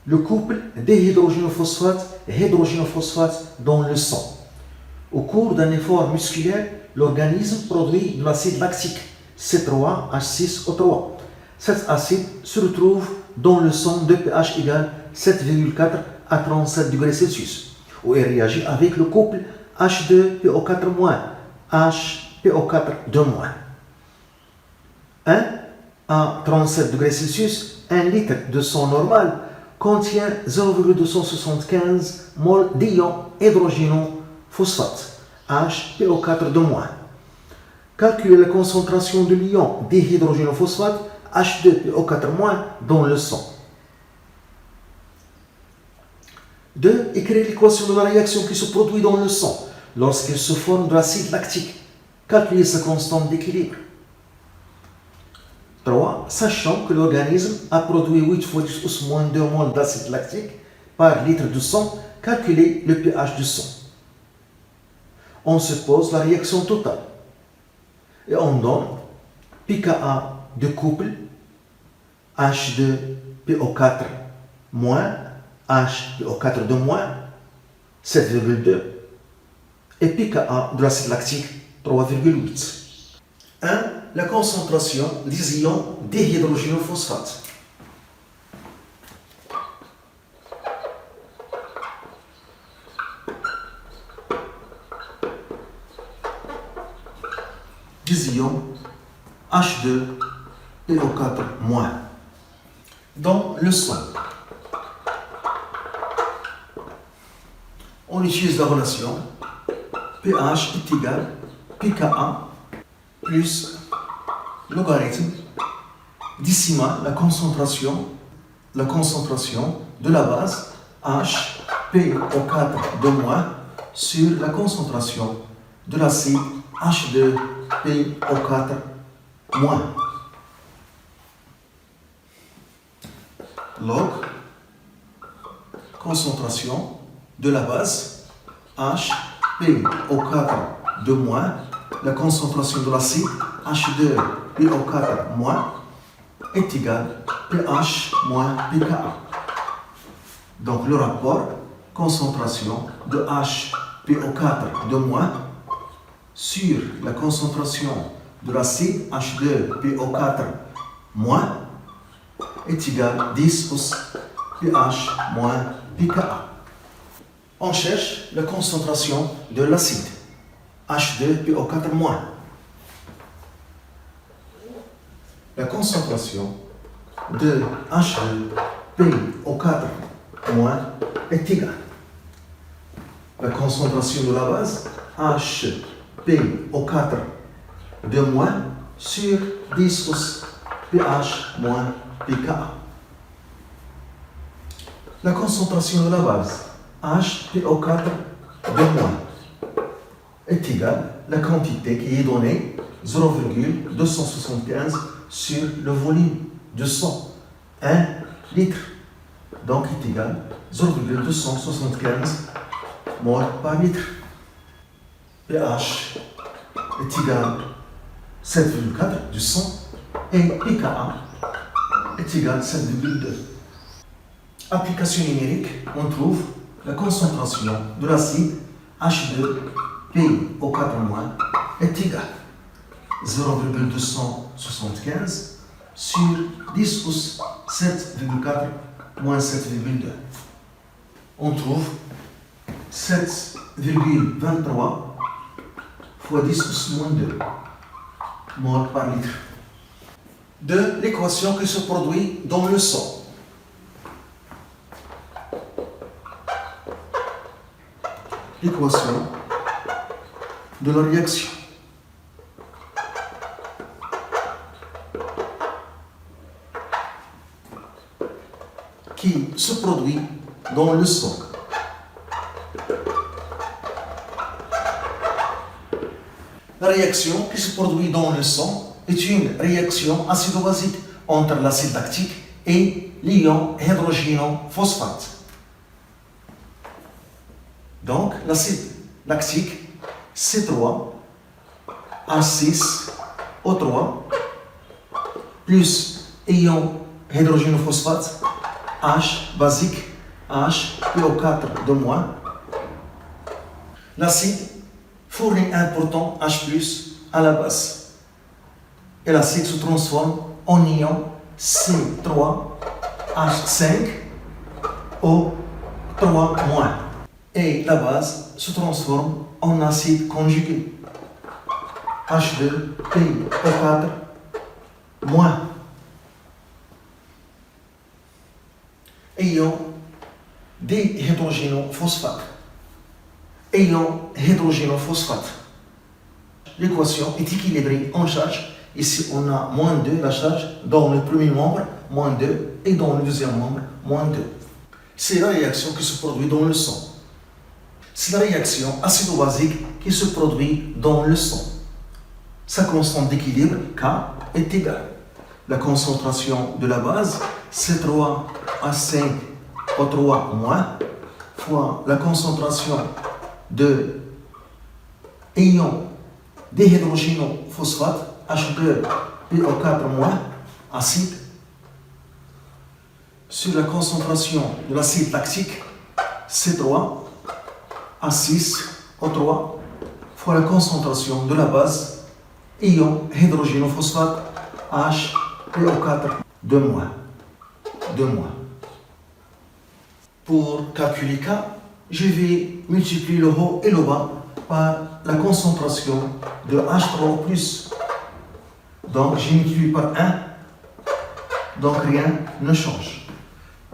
le couple dihydrogénophosphate et hydrogénophosphate dans le sang. Au cours d'un effort musculaire, l'organisme produit de l'acide lactique C3H6O3. Cet acide se retrouve dans le sang de pH égale 7,4 à 37 degrés Celsius, où il réagit avec le couple H2PO4-, HPO4-. 1 à 37 degrés Celsius, 1 litre de sang normal contient 0,275 mol d'ion hydrogénophosphate, HPO4-. Calculez la concentration de l'ion dihydrogénophosphate, H2PO4- dans le sang. 2. Écrire l'équation de la réaction qui se produit dans le sang lorsqu'il se forme de l'acide lactique. Calculez sa constante d'équilibre. 3. Sachant que l'organisme a produit 8 fois 10 moins 2 mol d'acide lactique par litre de sang, calculez le pH du sang. On suppose la réaction totale et on donne pKa de couple H2PO4- HPO4- 7,2 et pKa de l'acide lactique 3,8. 1. La concentration des ions dihydrogénophosphate. Des ions H2PO4- dans le sang. On utilise la relation pH est égal pKa plus logarithme décimal la concentration de la base HPO4- sur la concentration de l'acide H2PO4-. Log concentration de la base HPO4- la concentration de l'acide H2PO4- est égal pH moins pKa. Donc le rapport concentration de HPO4- sur la concentration de l'acide H2PO4- est égal à 10 pH moins pKa. On cherche la concentration de l'acide H2PO4-. La concentration de H2PO4- est égale à la concentration de la base HPO4- sur 10 pH moins pKa. La concentration de la base HPO4- est égale à la quantité qui est donnée 0,275 sur le volume de sang, 1 litre, donc est égal à 0,275 mol par litre. pH est égal à 7,4 du sang et pKa est égal à 7,2. Application numérique, on trouve la concentration de l'acide H2PO4- est égale à 0,275 sur 10 pouces 7,4 moins 7,2. On trouve 7,23 fois 10 pouces moins 2 mol par litre. De l'équation qui se produit dans le sang. L'équation de la réaction. Qui se produit dans le sang. La réaction qui se produit dans le sang est une réaction acido-basique entre l'acide lactique et l'ion hydrogénophosphate. Donc, l'acide lactique C3H6O3 plus ion hydrogénophosphate H basique, HPO4 de moins. L'acide fournit un proton H+ à la base. Et l'acide se transforme en ion C3H5O3-. Et la base se transforme en acide conjugué H2PO4-. Ion dihydrogénophosphate. Ion hydrogénophosphate. L'équation est équilibrée en charge. Ici, on a -2 la charge dans le premier membre, -2, et dans le deuxième membre, -2. C'est la réaction qui se produit dans le sang. C'est la réaction acido-basique qui se produit dans le sang. Sa constante d'équilibre, K, est égale. La concentration de la base, C3H5O3- fois la concentration de ion dihydrogénophosphate, H2PO4- acide, sur la concentration de l'acide lactique, C3H6O3, fois la concentration de la base, ion hydrogénophosphate, HPO4- Pour calculer K, je vais multiplier le haut et le bas par la concentration de H3+. Donc, je multiplie par 1, donc rien ne change.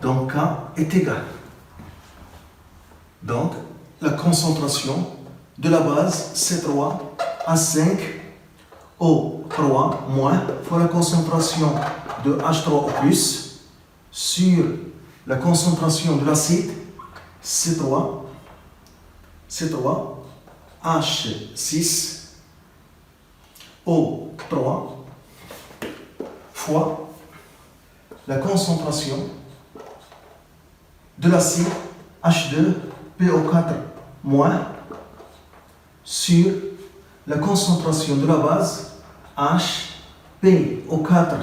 Donc, K est égal. Donc, la concentration de la base, C3H5O3- fois la concentration de H3O+, sur la concentration de l'acide, C3H6O3 fois la concentration de l'acide H2PO4- sur la concentration de la base HPO4-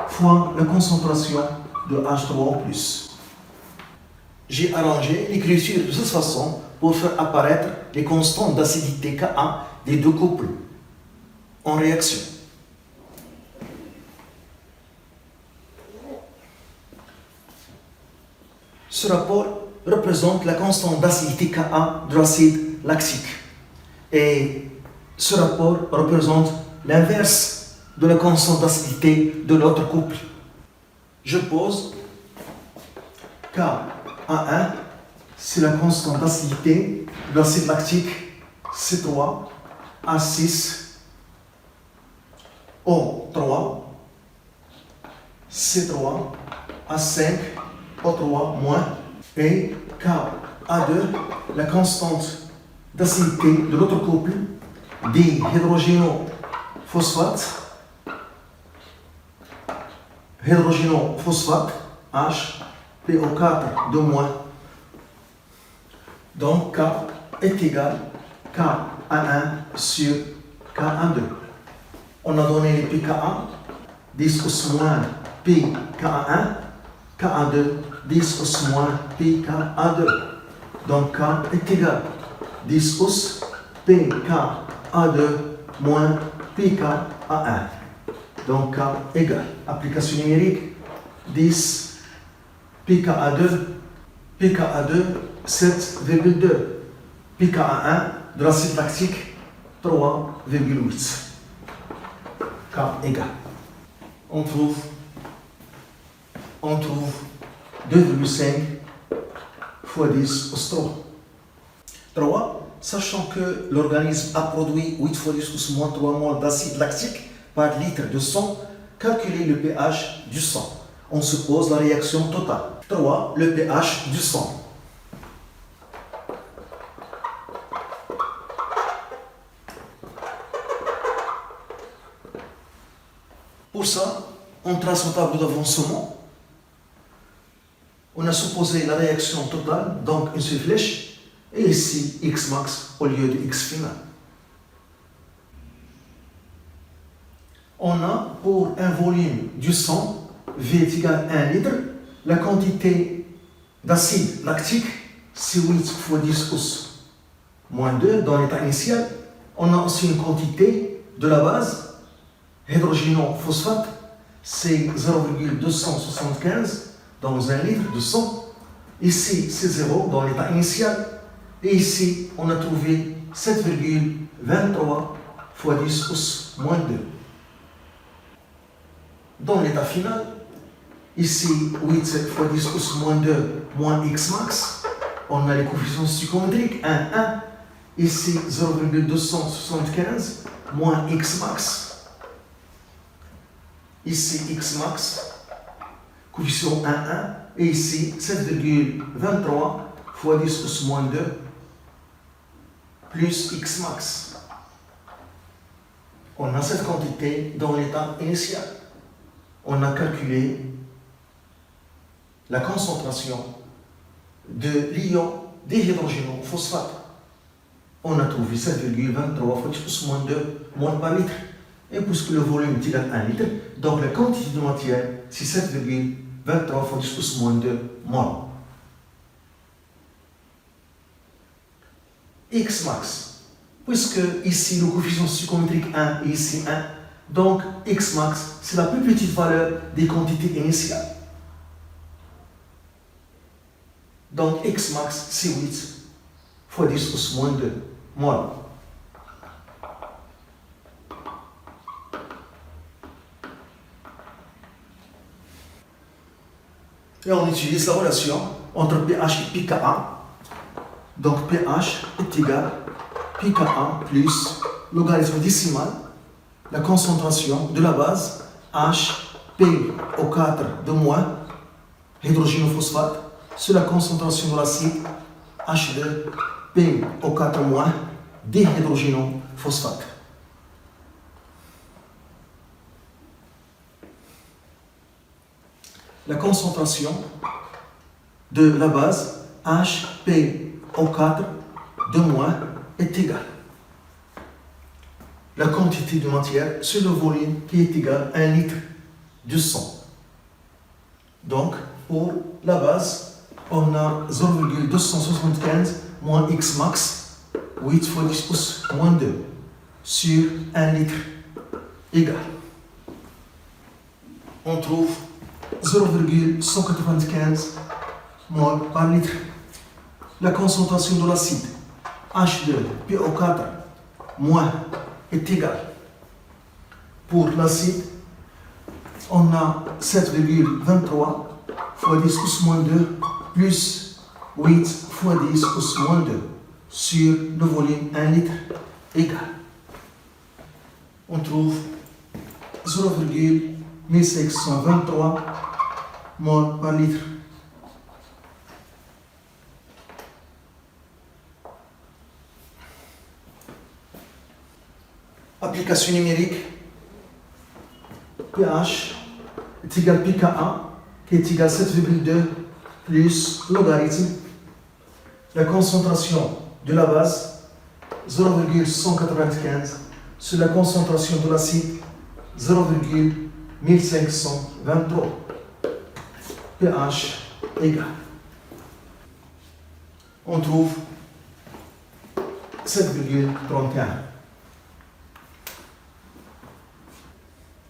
fois la concentration de H3O+. J'ai arrangé l'écriture de cette façon pour faire apparaître les constantes d'acidité Ka des deux couples en réaction. Ce rapport représente la constante d'acidité Ka de l'acide lactique. Et ce rapport représente l'inverse de la constante d'acidité de l'autre couple. Je pose Ka1, c'est la constante d'acidité de l'acide lactique, C3H6O3, C3H5O3-, et Ka2, la constante d'acidité de l'autre couple, dihydrogénophosphate, HPO4- Donc K est égal Ka1 sur Ka2. On a donné les pKa, 10 os moins pKa1, Ka2, 10 os moins pKa2. Donc K est égal 10 os pKa2 moins pKa1. Donc K égale, application numérique, 10 pKa2, 7,2, pKa1 de l'acide lactique, 3,8. K égale. On trouve 2,5 fois 10 os 3. Sachant que l'organisme a produit 8 fois 10 os moins 3 moles d'acide lactique par litre de sang, calculer le pH du sang. On suppose la réaction totale. 3. Le pH du sang. Pour ça, on trace au tableau d'avancement. On a supposé la réaction totale, donc une seule flèche, et ici X max au lieu de X final. On a pour un volume du sang V est égal à 1 litre. La quantité d'acide lactique, c'est 8 fois 10 pouces moins 2 dans l'état initial. On a aussi une quantité de la base, hydrogénophosphate, c'est 0,275 dans 1 litre de sang. Ici, c'est 0 dans l'état initial. Et ici, on a trouvé 7,23 fois 10 pouces moins 2. Dans l'état final, ici 8 fois 10 pouces moins 2 moins x max, on a les coefficients stoichiométriques 1, 1. Ici 0,275 moins x max. Ici x max, coefficient 1, 1. Et ici 7,23 fois 10 pouces moins 2 plus x max. On a cette quantité dans l'état initial. On a calculé la concentration de l'ion dihydrogénophosphate. On a trouvé 7,23 fois 10 pouces moins 2 moles par litre. Et puisque le volume est égal à 1 litre, donc la quantité de matière, c'est 7,23 fois 10 pouces moins 2 moles. X max, puisque ici le coefficient stoichiométrique 1 et ici 1, donc X max, c'est la plus petite valeur des quantités initiales. Donc X max, c'est 8 fois 10 pouces moins 2 moles. Et on utilise la relation entre pH et pKa. Donc pH est égal à pKa plus logarithme décimal, la concentration de la base HPO4 de moins, hydrogénophosphate, sur la concentration de l'acide H2PO4 moins, dihydrogénophosphate. La concentration de la base HPO4 de moins est égale la quantité de matière sur le volume qui est égal à 1 litre de sang. Donc, pour la base, on a 0,275 moins X max, 8 fois 10 pouces moins 2, sur 1 litre égal. On trouve 0,195 mol par litre. La concentration de l'acide H2PO4 moins est égale. Pour l'acide, on a 7,23 fois 10 pouces moins 2 plus 8 fois 10 pouces moins 2 sur le volume 1 litre égal. On trouve 0,1523 mol par litre. Application numérique, pH est égal à pKa, qui est égal à 7,2 plus logarithme, la concentration de la base, 0,195, sur la concentration de l'acide, 0,1523. pH égal. On trouve 7,31.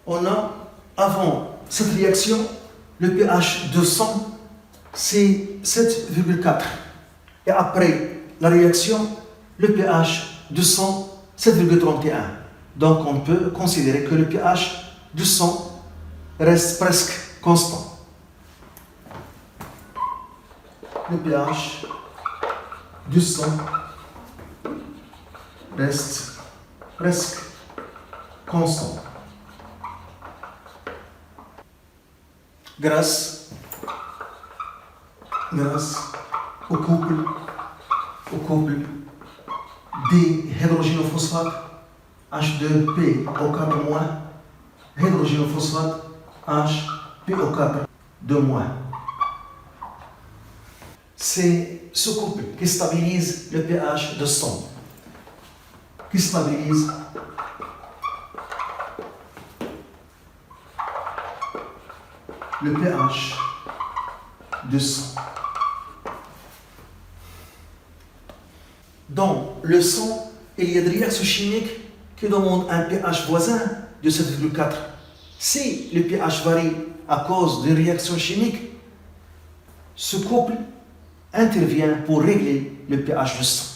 On a, avant cette réaction, le pH de sang, c'est 7,4. Et après la réaction, le pH de sang, 7,31. Donc on peut considérer que le pH du sang reste presque constant. Le pH du sang reste presque constant. Grâce au couple dihydrogénophosphate H2PO4-, hydrogénophosphate HPO4-. C'est ce couple qui stabilise le pH de sang, qui stabilise le pH du sang. Dans le sang, il y a des réactions chimiques qui demandent un pH voisin de 7,4. Si le pH varie à cause d'une réaction chimique, ce couple intervient pour régler le pH du sang.